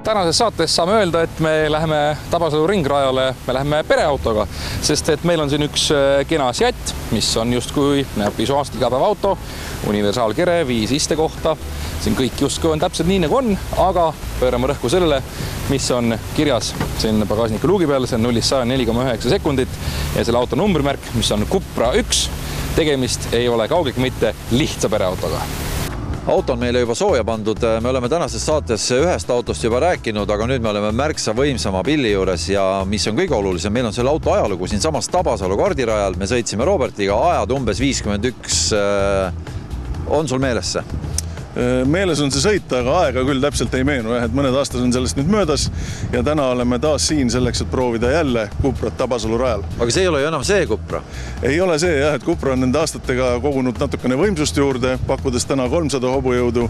Tänases saates saame öelda, et me läheme Tabasalu ringrajale, me läheme pereautoga, sest et meil on siin üks kena Seat, mis on justkui näeb visuaalselt igapäeva auto, universaalkere, 5 istekohta. Siin kõik justkui on täpselt nii nagu on, aga pöörame rõhku sellele, mis on kirjas siin pagasniku luugi peal, see on 0-104,9 sekundit ja selle auto numbrimärk, mis on Cupra 1, tegemist ei ole kaugeltki mitte lihtsa pereautoga. Auto on meile juba sooja pandud, me oleme tänases saates ühest autost juba rääkinud, aga nüüd me oleme märksa võimsama pilli juures ja mis on kõige olulisem, meil on selle auto ajalugu siin samas Tabasalu kardirajal, me sõitsime Robertiga, ajad umbes 51, on sul meeles see? Meeles on see sõita, aga aega küll täpselt ei meenu, et mõned aastad on sellest nüüd möödas ja täna oleme taas siin selleks, et proovida jälle Cuprat Tabasalu rajal. Aga see ei ole ju enam see Cupra? Ei ole see jah, et Cupra on nende aastatega kogunud natukene võimsust juurde, pakkudes täna 300 hobujõudu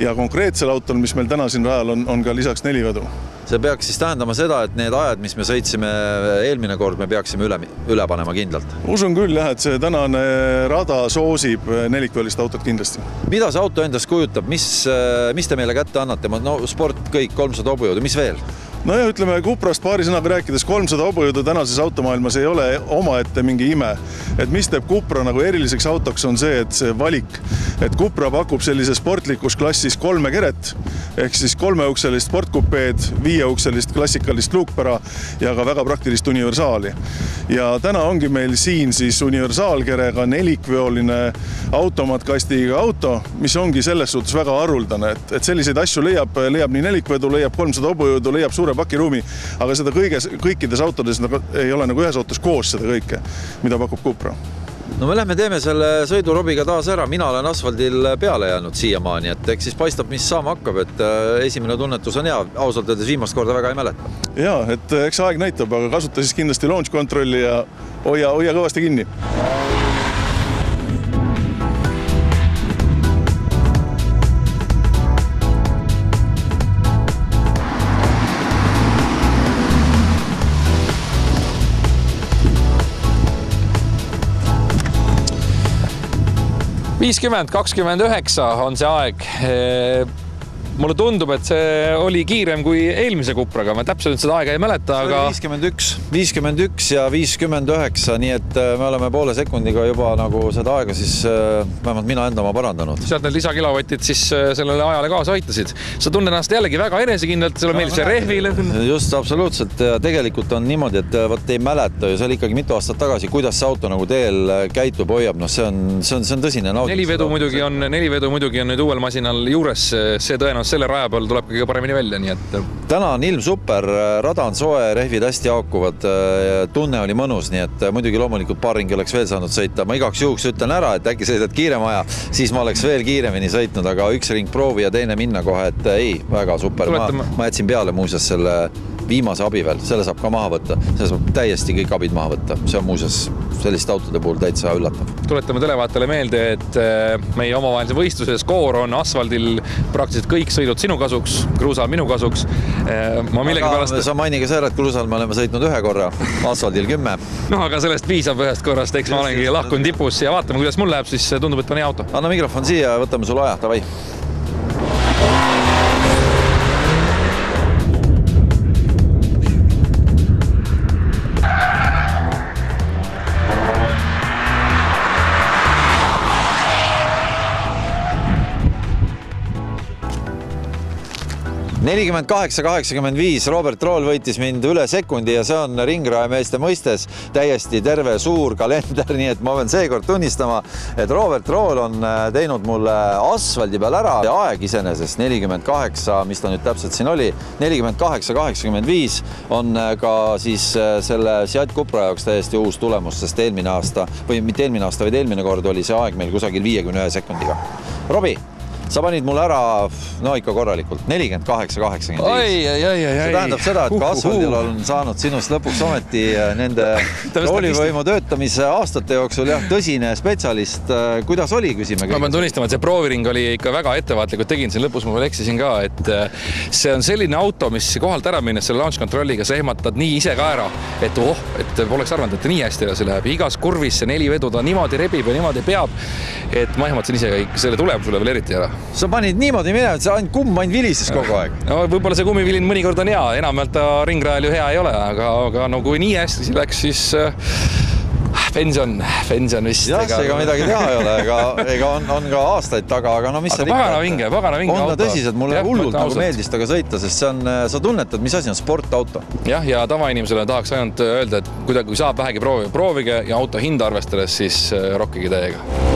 ja konkreetsel autol, mis meil täna siin rajal on ka lisaks 4 vedu. See peaks siis tähendama seda, et need ajad, mis me sõitsime eelmine kord, me peaksime üle panema kindlalt. Usun küll jah, et see tänane rada soosib nelikvõlist autot kindlasti. Mida see auto endast kujutab? Mis te meile kätte annate? No sport kõik, 300 hobujõudu, mis veel? No ja ütleme Cuprast paari sõnaga rääkides 300 hobujõudu tänases automaailmas ei ole omaette mingi ime. Et mis teeb Cupra nagu eriliseks autoks on see, et see valik. Et Cupra pakub sellise sportlikus klassis 3 keret, ehk siis 3-ukselist sportkupeed, 5-ukselist klassikalist luukpära ja ka väga praktilist universaali. Ja täna ongi meil siin siis universaalkerega 4-veoline automaatkastiga auto, mis ongi selles suhtes väga haruldane, et selliseid asju leiab nii 4-vedu, leiab 300 hobujõudu, leiab suure pakiruumi, aga seda kõikides autodes ei ole nagu ühes autos koos seda kõike, mida pakub Cupra. No me lähme teeme selle sõidu Robiga taas ära, mina olen asfaldil peale jäänud siiamaani, et eks siis paistab, mis saama hakkab, et esimene tunnetus on hea, ausalt öeldes viimast korda väga ei mäleta. Jaa, et eks aeg näitab, aga kasuta siis kindlasti launch kontrolli ja hoia kõvasti kinni. –50, 29 on see aeg. Mulle tundub, et see oli kiirem kui eelmise Cupraga. Ma täpselt seda aega ei mäleta, aga... 51 ja 59, nii et me oleme poole sekundiga juba nagu seda aega siis vähemalt mina enda oma parandanud. Sealt need lisakilovatid siis sellele ajale kaasa aitasid. Sa tunned ennast jällegi väga enesekindlalt, sulle meeldib see rehvile. Just, absoluutselt. Tegelikult on niimoodi, et võt ei mäleta ju, see oli ikkagi mitu aastat tagasi, kuidas see auto nagu teel käitub, hoiab. No see on tõsine naudis. 4 vedu muidugi on nüüd uuel masinal juures, see tõenäoliselt selle raja peal tuleb kõige paremini välja, nii et... Täna on ilm super, rada on soe, rehvid hästi haakuvad, tunne oli mõnus, nii et muidugi loomulikult paar ringi oleks veel saanud sõita. Ma igaks juhuks ütlen ära, et äkki sõidad kiirema aja, siis ma oleks veel kiiremini sõitnud, aga üks ring proovi ja teine minna kohe, et ei, väga super. Ma jätsin peale muuseas selle viimase abi veel, selle saab ka maha võtta. Selle saab täiesti kõik abid maha võtta. See on muuseas selliste autode puhul täitsa üllatav. Tuletame televaatele meelde, et meie omavahelise võistluse skoor on asfaldil praktiliselt kõik sõidud sinu kasuks, kruusal minu kasuks. Sa mainiga see, et kruusal me oleme sõitnud 1 korra, asfaldil 10. No, aga sellest piisab ühest korrast, eks ma olengi lahkun tipus ja vaatame, kuidas mul läheb, siis tundub, et on hea auto. Anna mikrofon siia ja võtame sulle aja, tavai. –48-85, Robert Rool võitis mind üle sekundi ja see on ringrajameeste mõistes täiesti terve suur kalender, nii et ma pean seekord tunnistama, et Robert Rool on teinud mulle asfaldi peal ära ja aeg iseenesest 48, mis ta nüüd täpselt siin oli, 48-85 on ka siis selle Seat Cupra jaoks täiesti uus tulemus, sest eelmine aasta, või mitte eelmine aasta, vaid eelmine kord oli see aeg meil kusagil 51 sekundiga. Robi! Sa panid mulle ära, no ikka korralikult, 48-85. See tähendab seda, et asfaldil on saanud sinust lõpuks ometi nende roolivõimu töötamise aastate jooksul jah, tõsine spetsialist. Kuidas oli, küsime kõik? Ma pean tunnistama, et see prooviring oli ikka väga ettevaatlikult, tegin siin lõpus, ma veel eksisin ka, et see on selline auto, mis kohalt ära minnes selle launch kontrolliga, sa ehmatad nii ise ka ära, et poleks arvanud, et nii hästi edasi läheb. Igas kurvis see 4 vedu ta niimoodi rebib ja niimoodi peab. et ma ehmatasin ise kõik selle tulemusele veel eriti ära. Sa panid niimoodi minema, et sa ainult kumm ainult vilises kogu aeg. No võib-olla see kummivilin mõnikord on hea, enamalt ta ringrajal ju hea ei ole, aga no kui nii hästi läks, siis pension vist. Jah, ega midagi teha ei ole, ega on ka aastaid taga, aga no mis aga pagana vinge on auto. ta tõsiselt, mulle hullult nagu meeldis taga sõita, sest see on, sa tunnetad, mis asi on sportauto. Jah, ja tavainimesele tahaks ainult öelda, et kui saab vähegi proovige ja auto hinda arvestades, siis rokkige täiega.